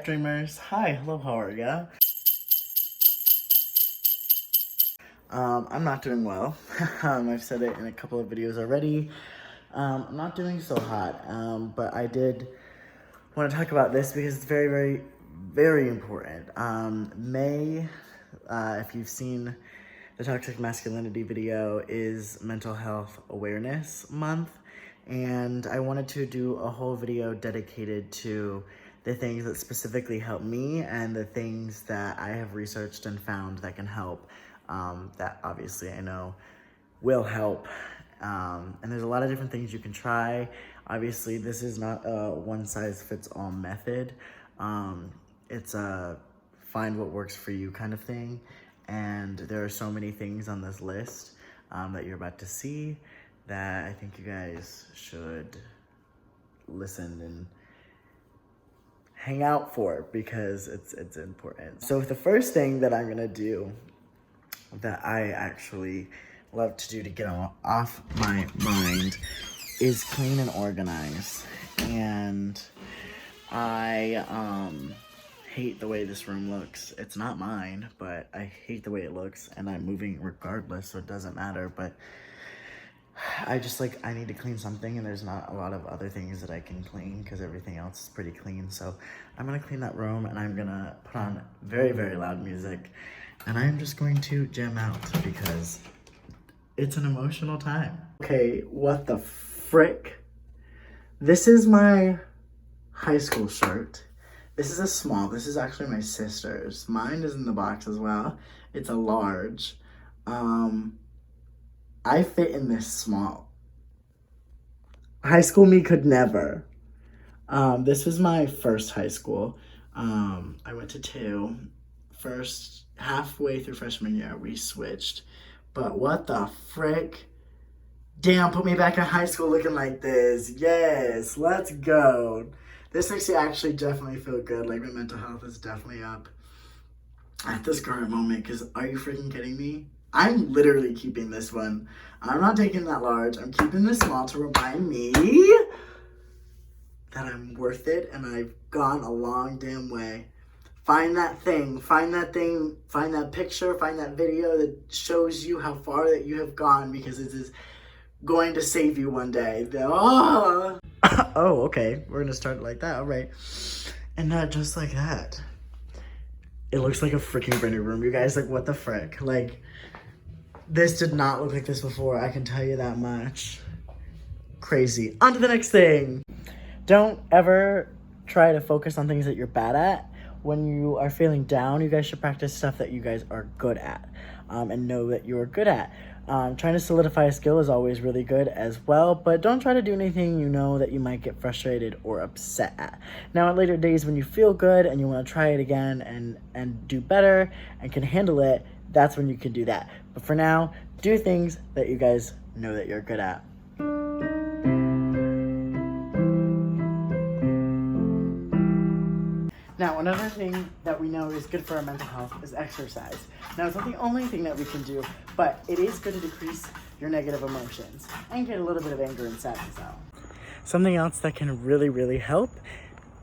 Dreamers, hi, hello, how are ya? I'm not doing well. I've said it in a couple of videos already. I'm not doing so hot, but I did want to talk about this because it's very, very, very important. May, if you've seen the Toxic Masculinity video, is Mental Health Awareness Month, and I wanted to do a whole video dedicated to the things that specifically help me and the things that I have researched and found that can help, that obviously I know will help. And there's a lot of different things you can try. Obviously, this is not a one-size-fits-all method. It's a find what works for you kind of thing. And there are so many things on this list that you're about to see that I think you guys should listen and hang out for, because it's important. So the first thing that I'm gonna do that I actually love to do to get off my mind is clean and organize. And I hate the way this room looks. It's not mine, but I hate the way it looks, and I'm moving regardless, so it doesn't matter. But I just I need to clean something, and there's not a lot of other things that I can clean because everything else is pretty clean. So I'm gonna clean that room, and I'm gonna put on very, very loud music, and I'm just going to jam out because it's an emotional time. Okay, what the frick? This is my high school shirt. This is a small. This is actually my sister's. Mine is in the box as well. It's a large. I fit in this small. High school me could never. This was my first high school. I went to two. First, halfway through freshman year, we switched. But what the frick? Damn, put me back in high school looking like this. Yes, let's go. This makes me actually definitely feel good. Like, my mental health is definitely up at this current moment, because are you freaking kidding me? I'm literally keeping this one. I'm not taking that large. I'm keeping this small to remind me that I'm worth it and I've gone a long damn way. Find that thing, find that picture, find that video that shows you how far that you have gone, because it is going to save you one day. Oh, oh, okay. We're gonna start it like that. All right. And not just like that. It looks like a freaking brand new room, you guys. Like, what the frick? Like, this did not look like this before. I can tell you that much. Crazy. On to the next thing. Don't ever try to focus on things that you're bad at. When you are feeling down, you guys should practice stuff that you guys are good at, and know that you're good at. Trying to solidify a skill is always really good as well, but don't try to do anything you know that you might get frustrated or upset at. Now, at later days when you feel good and you want to try it again and do better and can handle it, that's when you can do that. But for now, do things that you guys know that you're good at. Now, another thing that we know is good for our mental health is exercise. Now, it's not the only thing that we can do, but it is good to decrease your negative emotions and get a little bit of anger and sadness out. Something else that can really, really help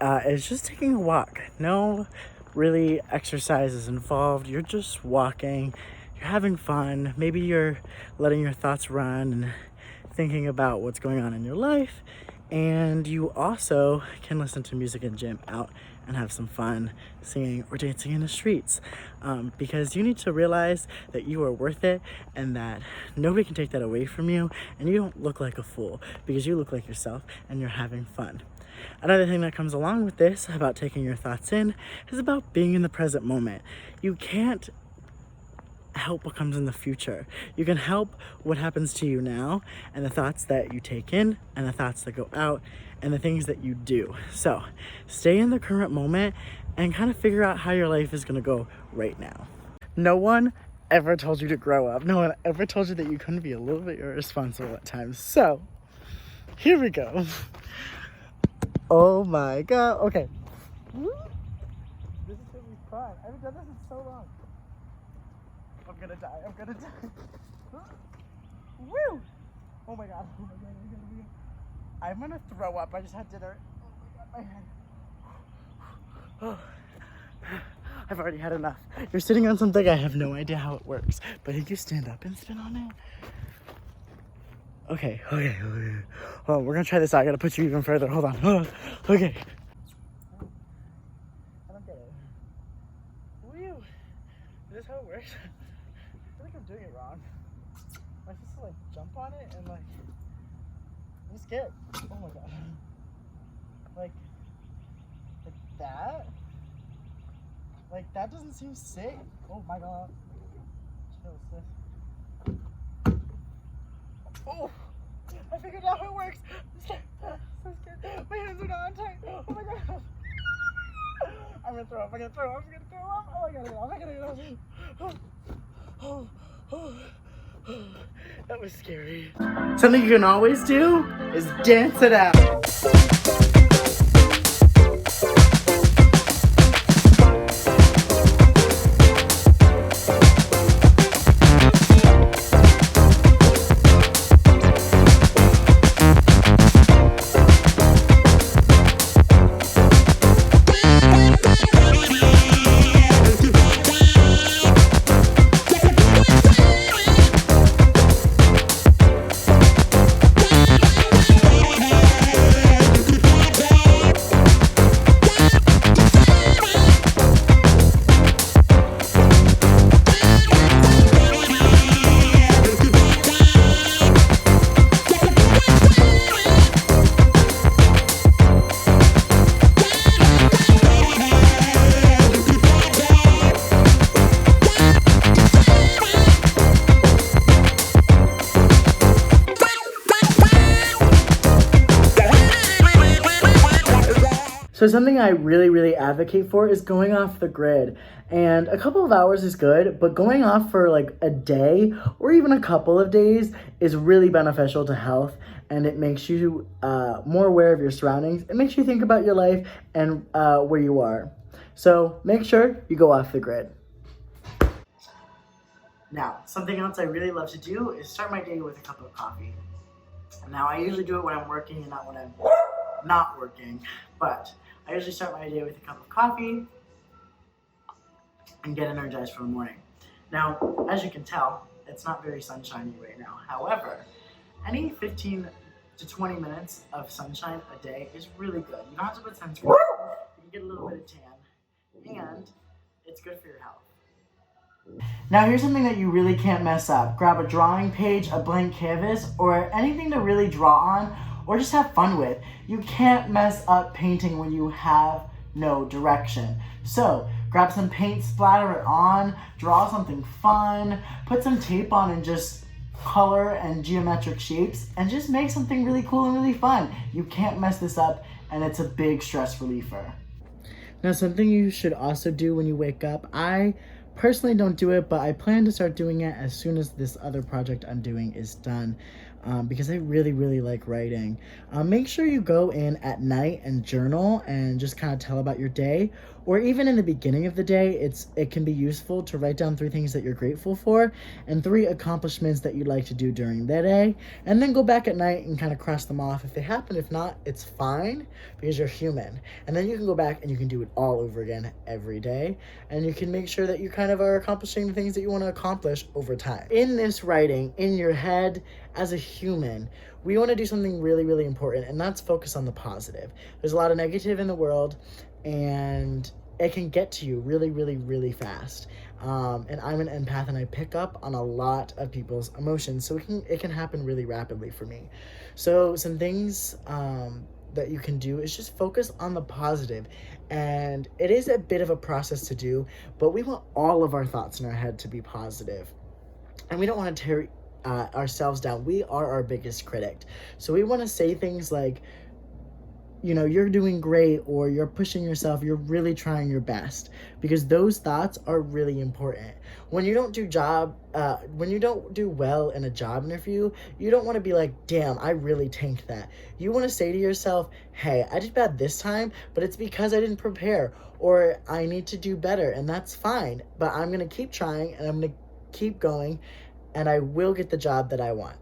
is just taking a walk. No really exercise is involved. You're just walking, you're having fun. Maybe you're letting your thoughts run and thinking about what's going on in your life. And you also can listen to music and jam out and have some fun singing or dancing in the streets, because you need to realize that you are worth it and that nobody can take that away from you, and you don't look like a fool because you look like yourself and you're having fun. Another thing that comes along with this about taking your thoughts in is about being in the present moment. You can't help what comes in the future. You can help what happens to you now, and the thoughts that you take in and the thoughts that go out and the things that you do. So stay in the current moment and kind of figure out how your life is going to go right now. No one ever told you to grow up. No one ever told you that you couldn't be a little bit irresponsible at times. So here we go. Oh my god. Okay. This is gonna be fun. I haven't done this in so long. I'm gonna die. Woo! Oh my god. I'm gonna throw up. I just had dinner. Oh my god, my head. Oh, I've already had enough. You're sitting on something, I have no idea how it works. But if you stand up and spin on it. Okay. Oh, we're gonna try this out. I gotta put you even further. Hold on. Okay. I don't get it. Woo! Is this how it works? I feel like I'm doing it wrong. Am I supposed to like jump on it and like I'm scared. Oh my god. Like that? Like that doesn't seem sick. Oh my god. What's this? Oh! I figured out how it works. I'm so scared. My hands are not tight. Oh my god. I'm gonna throw up. Oh my god. That was scary. Something you can always do is dance it out. So something I really advocate for is going off the grid. And a couple of hours is good, but going off for like a day or even a couple of days is really beneficial to health, and it makes you more aware of your surroundings. It makes you think about your life and where you are. So make sure you go off the grid. Now, something else I really love to do is start my day with a cup of coffee. Now, I usually do it when I'm working and not when I'm not working, but I usually start my day with a cup of coffee and get energized for the morning. Now, as you can tell, it's not very sunshiny right now. However, any 15 to 20 minutes of sunshine a day is really good. You don't have to put sunscreen on, you can get a little bit of tan, and it's good for your health. Now here's something that you really can't mess up. Grab a drawing page, a blank canvas, or anything to really draw on or just have fun with. You can't mess up painting when you have no direction. So grab some paint, splatter it on, draw something fun, put some tape on and just color and geometric shapes and just make something really cool and really fun. You can't mess this up, and it's a big stress reliever. Now something you should also do when you wake up, I personally don't do it, but I plan to start doing it as soon as this other project I'm doing is done, because I really like writing. Make sure you go in at night and journal and just kind of tell about your day, or even in the beginning of the day. It can be useful to write down 3 things that you're grateful for and 3 accomplishments that you'd like to do during the day, and then go back at night and kind of cross them off if they happen. If not, it's fine, because you're human. And then you can go back and you can do it all over again every day, and you can make sure that you kind of are accomplishing the things that you want to accomplish over time. In this writing, in your head, as a human, we want to do something really important, and that's focus on the positive. There's a lot of negative in the world, and it can get to you really fast. And I'm an empath, and I pick up on a lot of people's emotions, so it can happen really rapidly for me. So some things that you can do is just focus on the positive. And it is a bit of a process to do, but we want all of our thoughts in our head to be positive. And we don't want to tear ourselves down. We are our biggest critic. So we want to say things like, you know, you're doing great, or you're pushing yourself, you're really trying your best, because those thoughts are really important. When you don't do well in a job interview, you don't want to be like, damn, I really tanked that. You want to say to yourself, hey, I did bad this time, but it's because I didn't prepare, or I need to do better, and that's fine, but I'm going to keep trying, and I'm going to keep going, and I will get the job that I want.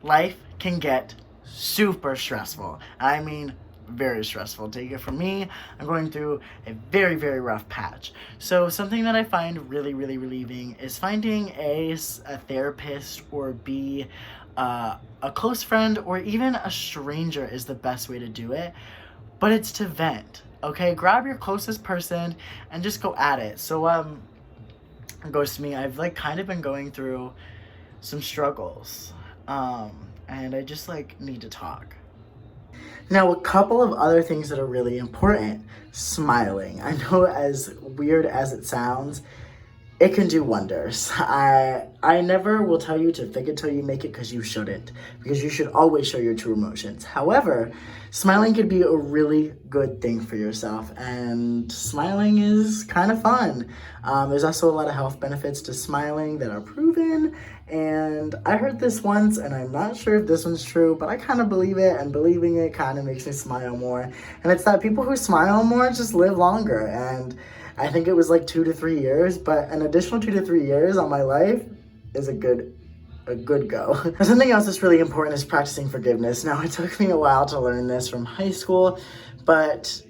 Life can get super stressful. I mean, very stressful. Take it from me, I'm going through a very, very rough patch. So something that I find really, really relieving is finding a therapist, or B, a close friend, or even a stranger is the best way to do it. But it's to vent, okay? Grab your closest person and just go at it. So, goes to me, I've like kind of been going through some struggles, and I just like need to talk. Now, a couple of other things that are really important. Smiling. I know, as weird as it sounds, it can do wonders. I never will tell you to fake it till you make it, because you shouldn't. Because you should always show your true emotions. However, smiling could be a really good thing for yourself, and smiling is kind of fun. There's also a lot of health benefits to smiling that are proven, and I heard this once, and I'm not sure if this one's true, but I kind of believe it, and believing it kind of makes me smile more. And it's that people who smile more just live longer, and I think it was like 2 to 3 years, but an additional 2 to 3 years on my life is a good go. Now, something else that's really important is practicing forgiveness. Now, it took me a while to learn this from high school, but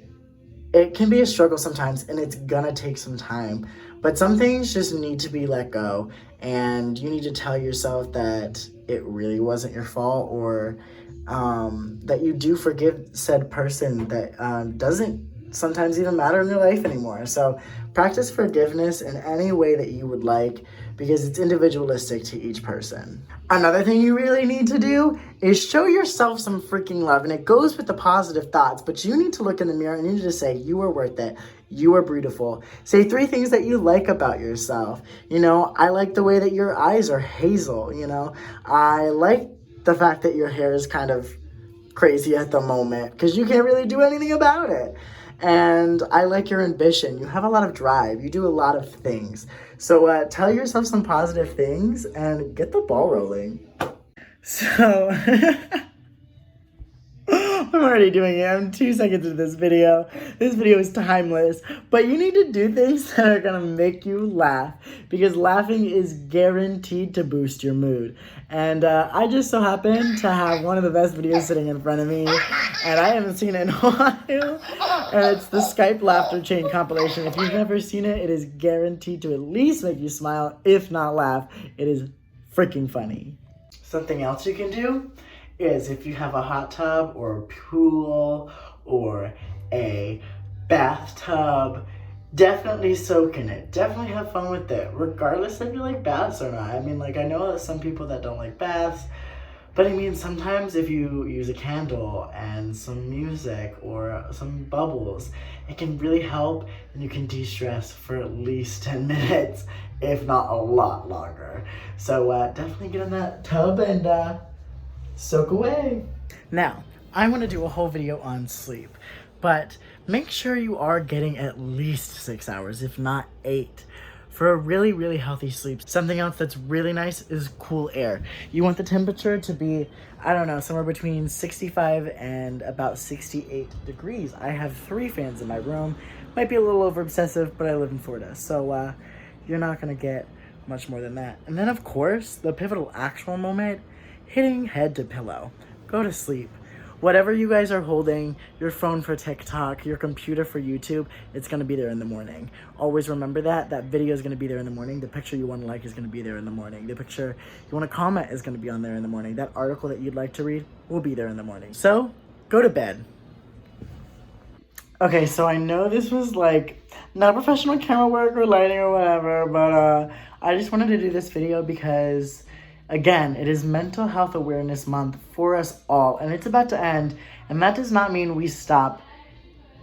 it can be a struggle sometimes, and it's gonna take some time. But some things just need to be let go, and you need to tell yourself that it really wasn't your fault, or that you do forgive said person that doesn't sometimes even matter in your life anymore. So practice forgiveness in any way that you would like, because it's individualistic to each person. Another thing you really need to do is show yourself some freaking love, and it goes with the positive thoughts, but you need to look in the mirror and you need to say, you are worth it. You are beautiful. Say 3 things that you like about yourself. You know, I like the way that your eyes are hazel, you know. I like the fact that your hair is kind of crazy at the moment, because you can't really do anything about it. And I like your ambition. You have a lot of drive. You do a lot of things. So tell yourself some positive things and get the ball rolling. So I'm already doing it. I'm 2 seconds into this video. This video is timeless. But you need to do things that are going to make you laugh, because laughing is guaranteed to boost your mood. And I just so happen to have one of the best videos sitting in front of me, and I haven't seen it in a while. And it's the Skype Laughter Chain compilation. If you've never seen it, it is guaranteed to at least make you smile, if not laugh. It is freaking funny. Something else you can do is, if you have a hot tub or a pool or a bathtub, definitely soak in it. Definitely have fun with it, regardless if you like baths or not. I mean, like, I know that some people that don't like baths, but I mean, sometimes if you use a candle and some music or some bubbles, it can really help, and you can de-stress for at least 10 minutes, if not a lot longer. So definitely get in that tub and soak away. Now, I want to do a whole video on sleep, but make sure you are getting at least 6 hours, if not 8, for a really, really healthy sleep. Something else that's really nice is cool air. You want the temperature to be, I don't know, somewhere between 65 and about 68 degrees. I have 3 fans in my room. Might be a little over obsessive, but I live in Florida, so you're not gonna get much more than that. And then, of course, the pivotal actual moment, hitting head to pillow. Go to sleep. Whatever you guys are holding, your phone for TikTok, your computer for YouTube, it's gonna be there in the morning. Always remember that. That video is gonna be there in the morning. The picture you wanna like is gonna be there in the morning. The picture you wanna comment is gonna be on there in the morning. That article that you'd like to read will be there in the morning. So, go to bed. Okay, so I know this was like not professional camera work or lighting or whatever, but I just wanted to do this video because, again, it is Mental Health Awareness Month for us all, and it's about to end, and that does not mean we stop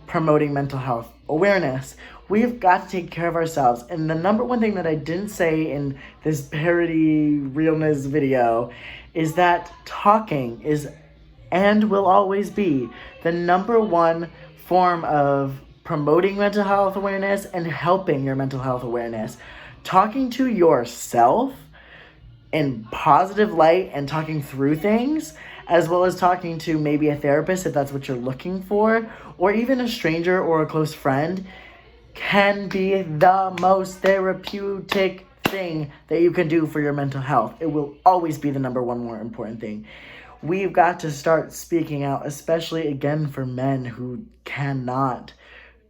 promoting mental health awareness. We've got to take care of ourselves, and the number one thing that I didn't say in this parody realness video is that talking is and will always be the number one form of promoting mental health awareness and helping your mental health awareness. Talking to yourself in positive light and talking through things, as well as talking to maybe a therapist if that's what you're looking for, or even a stranger or a close friend, can be the most therapeutic thing that you can do for your mental health. It will always be the number one more important thing. We've got to start speaking out, especially again for men who cannot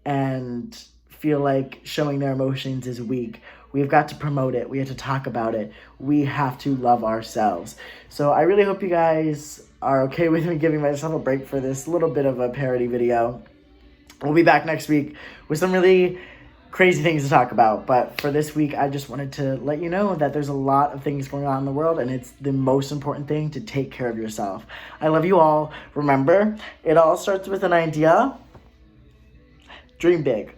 and feel like showing their emotions is weak. We've got to promote it. We have to talk about it. We have to love ourselves. So I really hope you guys are okay with me giving myself a break for this little bit of a parody video. We'll be back next week with some really crazy things to talk about. But for this week, I just wanted to let you know that there's a lot of things going on in the world, and it's the most important thing to take care of yourself. I love you all. Remember, it all starts with an idea. Dream big.